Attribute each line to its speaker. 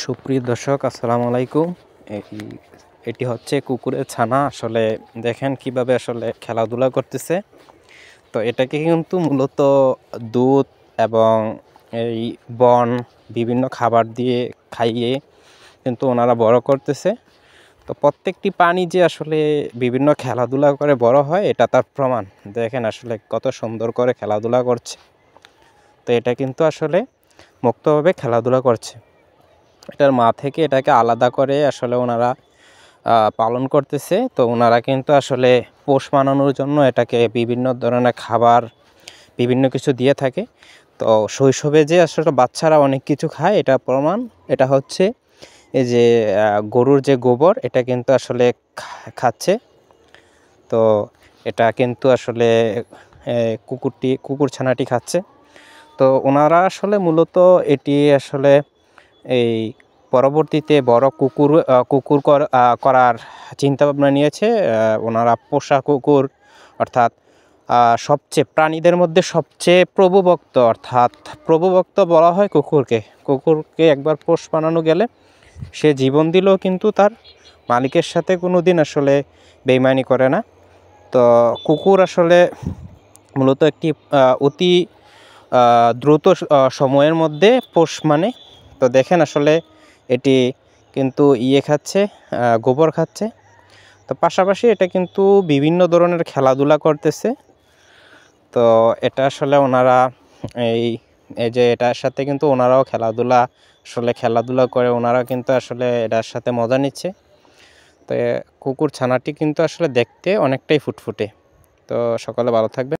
Speaker 1: সুপ্রিয় দর্শক, আসসালামু আলাইকুম। এটি হচ্ছে কুকুরের ছানা। আসলে দেখেন কিভাবে আসলে খেলাধুলা করতেছে। তো এটাকে কিন্তু মূলত দুধ এবং এই বন বিভিন্ন খাবার দিয়ে খাইয়ে কিন্তু ওনারা বড় করতেছে। তো প্রত্যেকটি প্রাণী যে আসলে বিভিন্ন খেলাধুলা করে বড় হয়, এটা তার প্রমাণ। দেখেন আসলে কত সুন্দর করে খেলাধুলা করছে। তো এটা কিন্তু আসলে মুক্তভাবে খেলাধুলা করছে। এটার মা থেকে এটাকে আলাদা করে আসলে ওনারা পালন করতেছে। তো ওনারা কিন্তু আসলে পোষ মানানোর জন্য এটাকে বিভিন্ন ধরনের খাবার, বিভিন্ন কিছু দিয়ে থাকে। তো শৈশবে যে আসলে বাচ্চারা অনেক কিছু খায়, এটা প্রমাণ। এটা হচ্ছে এই যে গরুর যে গোবর, এটা কিন্তু আসলে খাচ্ছে। তো এটা কিন্তু আসলে কুকুর ছানাটি খাচ্ছে। তো ওনারা আসলে মূলত এটি আসলে এই পরবর্তীতে বড় কুকুর করার চিন্তাভাবনা নিয়েছে। ওনারা পোষা কুকুর, অর্থাৎ সবচেয়ে প্রাণীদের মধ্যে সবচেয়ে প্রভুভক্ত বলা হয় কুকুরকে একবার পোষ বানানো গেলে সে জীবন দিলেও কিন্তু তার মালিকের সাথে কোনো দিন আসলে বেইমানি করে না। তো কুকুর আসলে মূলত একটি অতি দ্রুত সময়ের মধ্যে পোষ মানে। তো দেখেন আসলে এটি কিন্তু খাচ্ছে, গোবর খাচ্ছে। তো পাশাপাশি এটা কিন্তু বিভিন্ন ধরনের খেলাধুলা করতেছে। তো এটা আসলে ওনারা এই যে এটার সাথে কিন্তু ওনারাও খেলাধুলা করে ওনারা কিন্তু আসলে এটার সাথে মজা নিচ্ছে। তো কুকুর ছানাটি কিন্তু আসলে দেখতে অনেকটাই ফুটফুটে। তো সকলে ভালো থাকবে।